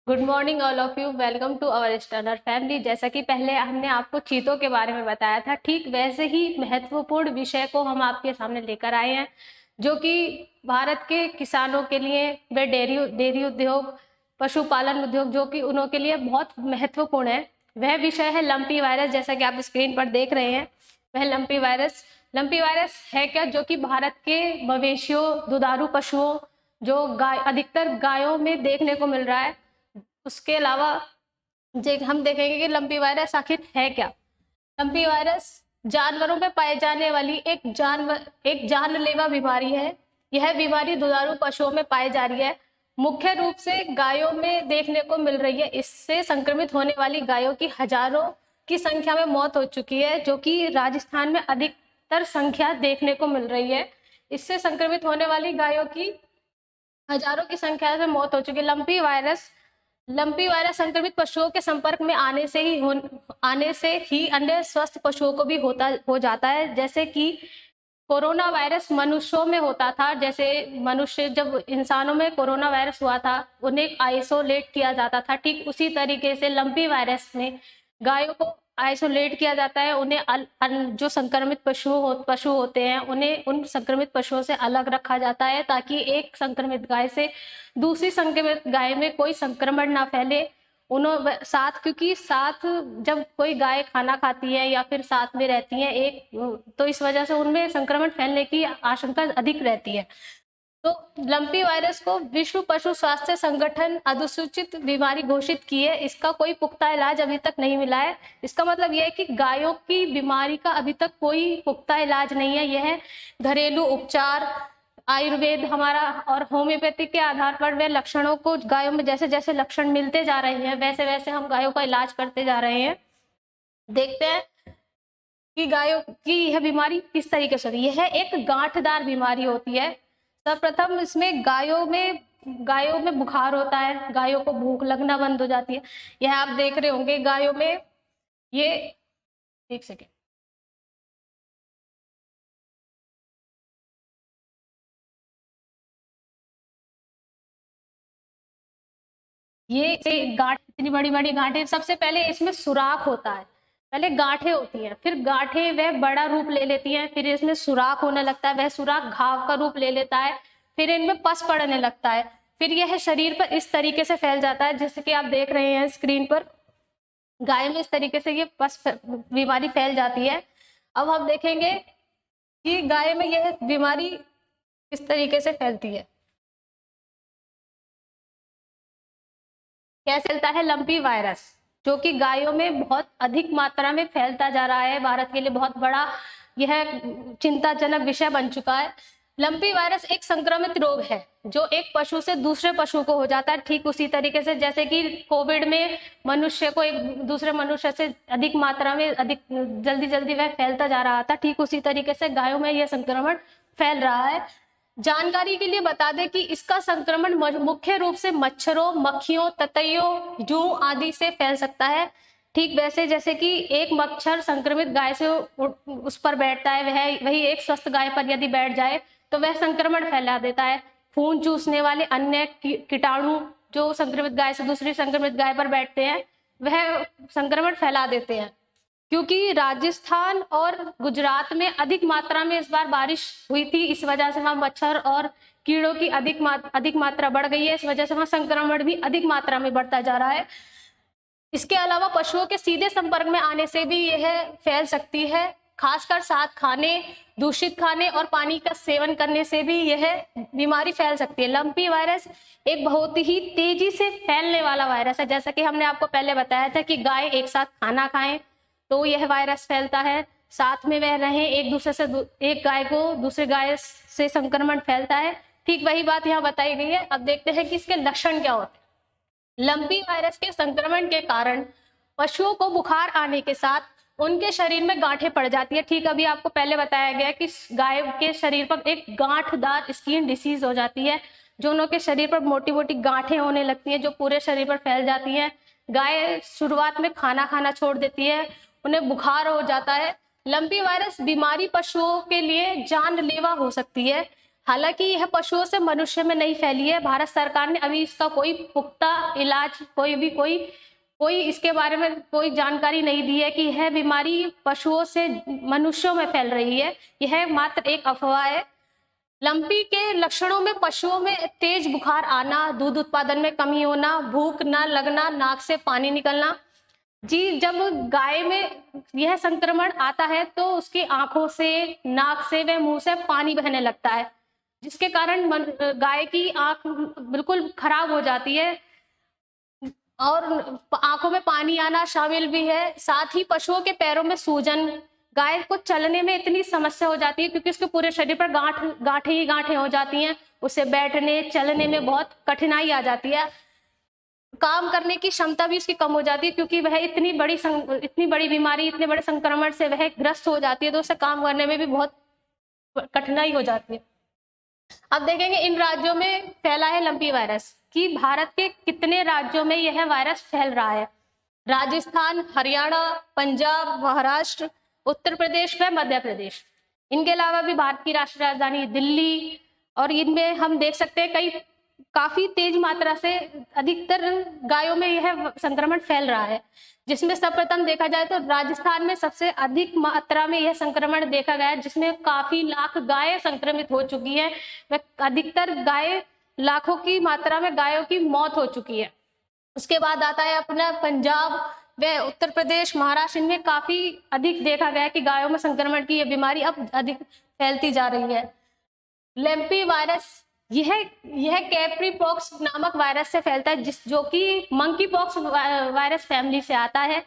Good morning all of you. Welcome to our sterner family. जैसा कि पहले हमने आपको चीतों के बारे में बताया था, ठीक वैसे ही महत्वपूर्ण विषय को हम आपके सामने लेकर आए हैं, जो कि भारत के किसानों के लिए व डेयरी डेयरी उद्योग, पशुपालन उद्योग, जो कि उन्हों के लिए बहुत महत्वपूर्ण है। वह विषय है लंपी वायरस। जैसा कि आप स्क्रीन पर देख रहे हैं, वह लंपी वायरस है क्या, जो कि भारत के मवेशियों, दुधारू पशुओं, जो गाय, अधिकतर गायों में देखने को मिल रहा है। उसके अलावा हम देखेंगे कि लंपी वायरस आखिर है क्या। लंपी वायरस जानवरों में पाए जाने वाली एक जानलेवा बीमारी है। यह बीमारी दुधारू पशुओं में पाई जा रही है, मुख्य रूप से गायों में देखने को मिल रही है। इससे संक्रमित होने वाली गायों की हजारों की संख्या में मौत हो चुकी है, जो कि राजस्थान में अधिकतर संख्या देखने को मिल रही है। इससे संक्रमित होने वाली गायों की हजारों की संख्या में मौत हो चुकी है। लंपी वायरस संक्रमित पशुओं के संपर्क में आने से ही अन्य स्वस्थ पशुओं को भी हो जाता है। जैसे कि कोरोना वायरस मनुष्यों में होता था। जैसे मनुष्य, जब इंसानों में कोरोना वायरस हुआ था, उन्हें आइसोलेट किया जाता था, ठीक उसी तरीके से लंपी वायरस में गायों को आइसोलेट किया जाता है। उन्हें जो संक्रमित पशु होते हैं, उन्हें उन संक्रमित पशुओं से अलग रखा जाता है, ताकि एक संक्रमित गाय से दूसरी संक्रमित गाय में कोई संक्रमण ना फैले। क्योंकि साथ जब कोई गाय खाना खाती है या फिर साथ में रहती है तो इस वजह से उनमें संक्रमण फैलने की आशंका अधिक रहती है। तो लंपी वायरस को विश्व पशु स्वास्थ्य संगठन अधिसूचित बीमारी घोषित की है। इसका कोई पुख्ता इलाज अभी तक नहीं मिला है। इसका मतलब यह है कि गायों की बीमारी का अभी तक कोई पुख्ता इलाज नहीं है। यह घरेलू उपचार, आयुर्वेद हमारा और होम्योपैथी के आधार पर वे लक्षणों को, गायों में जैसे जैसे लक्षण मिलते जा रहे हैं, वैसे वैसे हम गायों का इलाज करते जा रहे हैं। देखते हैं कि गायों की यह बीमारी किस तरीके से होती है। यह एक गांठदार बीमारी होती है। सर्वप्रथम इसमें गायों में बुखार होता है, गायों को भूख लगना बंद हो जाती है। यह आप देख रहे होंगे गायों में। ये एक सेकेंड, ये गांठ, इतनी बड़ी बड़ी गांठें। सबसे पहले इसमें सुराख होता है। पहले गांठें होती हैं, फिर गांठें वह बड़ा रूप ले लेती हैं, फिर इसमें सुराख होने लगता है, वह सुराख घाव का रूप ले लेता है, फिर इनमें पस पड़ने लगता है, फिर यह शरीर पर इस तरीके से फैल जाता है, जैसे कि आप देख रहे हैं स्क्रीन पर। गाय में इस तरीके से ये बीमारी फैल जाती है। अब हम देखेंगे कि गाय में यह बीमारी किस तरीके से फैलती है, कैसे फैलता है लंपी वायरस, जो कि गायों में बहुत अधिक मात्रा में फैलता जा रहा है। भारत के लिए बहुत बड़ा यह चिंताजनक विषय बन चुका है। लंपी वायरस एक संक्रमित रोग है, जो एक पशु से दूसरे पशु को हो जाता है, ठीक उसी तरीके से जैसे कि कोविड में मनुष्य को एक दूसरे मनुष्य से अधिक मात्रा में, अधिक जल्दी जल्दी वह फैलता जा रहा था, ठीक उसी तरीके से गायों में यह संक्रमण फैल रहा है। जानकारी के लिए बता दें कि इसका संक्रमण मुख्य रूप से मच्छरों, मक्खियों, ततैयों, जू आदि से फैल सकता है। ठीक वैसे जैसे कि एक मच्छर संक्रमित गाय से उस पर बैठता है, वही एक स्वस्थ गाय पर यदि बैठ जाए तो वह संक्रमण फैला देता है। खून चूसने वाले अन्य कीटाणु जो संक्रमित गाय से दूसरी संक्रमित गाय पर बैठते हैं, वह संक्रमण फैला देते हैं। क्योंकि राजस्थान और गुजरात में अधिक मात्रा में इस बार बारिश हुई थी, इस वजह से वहां मच्छर और कीड़ों की अधिक मात्रा बढ़ गई है। इस वजह से वहां संक्रमण भी अधिक मात्रा में बढ़ता जा रहा है। इसके अलावा पशुओं के सीधे संपर्क में आने से भी यह फैल सकती है, खासकर साथ खाने, दूषित खाने और पानी का सेवन करने से भी यह बीमारी फैल सकती है। लंपी वायरस एक बहुत ही तेजी से फैलने वाला वायरस है। जैसा कि हमने आपको पहले बताया था कि गाय एक साथ खाना खाएं तो यह वायरस फैलता है, साथ में वह रहें एक दूसरे से, एक गाय को दूसरे गाय से संक्रमण फैलता है। ठीक वही बात यहाँ बताई गई है। अब देखते हैं कि इसके लक्षण क्या होते हैं। लंपी वायरस के संक्रमण के कारण पशुओं को बुखार आने के साथ उनके शरीर में गांठें पड़ जाती है। ठीक अभी आपको पहले बताया गया कि गाय के शरीर पर एक गांठदार स्किन डिसीज हो जाती है, जो उनके शरीर पर मोटी मोटी गांठें होने लगती हैं, जो पूरे शरीर पर फैल जाती हैं। गाय शुरुआत में खाना खाना छोड़ देती है, उन्हें बुखार हो जाता है। लंपी वायरस बीमारी पशुओं के लिए जानलेवा हो सकती है। हालांकि यह पशुओं से मनुष्य में नहीं फैली है। भारत सरकार ने अभी इसका कोई पुख्ता इलाज, कोई इसके बारे में कोई जानकारी नहीं दी है कि यह बीमारी पशुओं से मनुष्यों में फैल रही है। यह मात्र एक अफवाह है। लंपी के लक्षणों में पशुओं में तेज बुखार आना, दूध उत्पादन में कमी होना, भूख न लगना, नाक से पानी निकलना। जी, जब गाय में यह संक्रमण आता है तो उसकी आंखों से, नाक से व मुंह से पानी बहने लगता है, जिसके कारण गाय की आंख बिल्कुल खराब हो जाती है और आंखों में पानी आना शामिल भी है। साथ ही पशुओं के पैरों में सूजन, गाय को चलने में इतनी समस्या हो जाती है क्योंकि उसके पूरे शरीर पर गांठें ही गांठें हो जाती हैं। उसे बैठने चलने में बहुत कठिनाई आ जाती है। काम करने की क्षमता भी उसकी कम हो जाती है क्योंकि वह इतनी बड़ी बीमारी, इतने बड़े संक्रमण से वह ग्रस्त हो जाती है, तो उसे काम करने में भी बहुत कठिनाई हो जाती है। अब देखेंगे इन राज्यों में फैला है लंपी वायरस कि भारत के कितने राज्यों में यह वायरस फैल रहा है। राजस्थान, हरियाणा, पंजाब, महाराष्ट्र, उत्तर प्रदेश व मध्य प्रदेश। इनके अलावा भी भारत की राष्ट्रीय राजधानी दिल्ली, और इनमें हम देख सकते हैं काफी तेज मात्रा से अधिकतर गायों में यह संक्रमण फैल रहा है, जिसमें सर्वप्रथम देखा जाए तो राजस्थान में सबसे अधिक मात्रा में यह संक्रमण देखा गया है, जिसमें काफी लाख गायें संक्रमित हो चुकी है। वह अधिकतर गाय, लाखों की मात्रा में गायों की मौत हो चुकी है। उसके बाद आता है अपना पंजाब व उत्तर प्रदेश, महाराष्ट्र। इनमें काफी अधिक देखा गया है कि गायों में संक्रमण की यह बीमारी अब अधिक फैलती जा रही है। लैम्पी वायरस यह कैप्री पॉक्स नामक वायरस से फैलता है, जो कि मंकी पॉक्स वायरस फैमिली से आता है।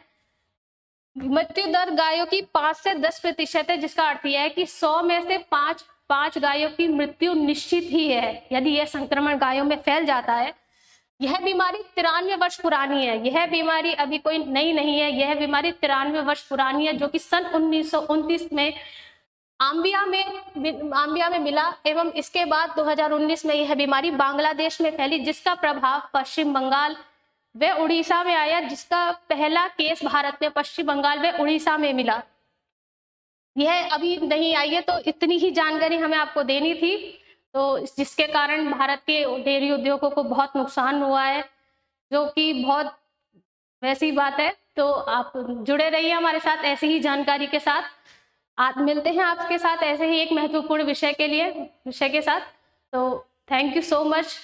मृत्यु दर गायों की 5 से 10% है, जिसका अर्थ यह है कि 100 में से 5 गायों की मृत्यु निश्चित ही है यदि यह संक्रमण गायों में फैल जाता है। यह बीमारी 93 वर्ष पुरानी है। यह बीमारी अभी कोई नई नहीं है। यह बीमारी 93 वर्ष पुरानी है, जो कि सन 1929 में आम्बिया में मिला एवं इसके बाद 2019 में यह बीमारी बांग्लादेश में फैली, जिसका प्रभाव पश्चिम बंगाल व उड़ीसा में आया, जिसका पहला केस भारत में पश्चिम बंगाल व उड़ीसा में मिला। यह अभी नहीं आई है, तो इतनी ही जानकारी हमें आपको देनी थी, तो जिसके कारण भारत के डेयरी उद्योगों को बहुत नुकसान हुआ है, जो कि बहुत वैसी बात है। तो आप जुड़े रहिए हमारे साथ ऐसी ही जानकारी के साथ। आज मिलते हैं आपके साथ ऐसे ही एक महत्वपूर्ण विषय के साथ। तो थैंक यू सो मच।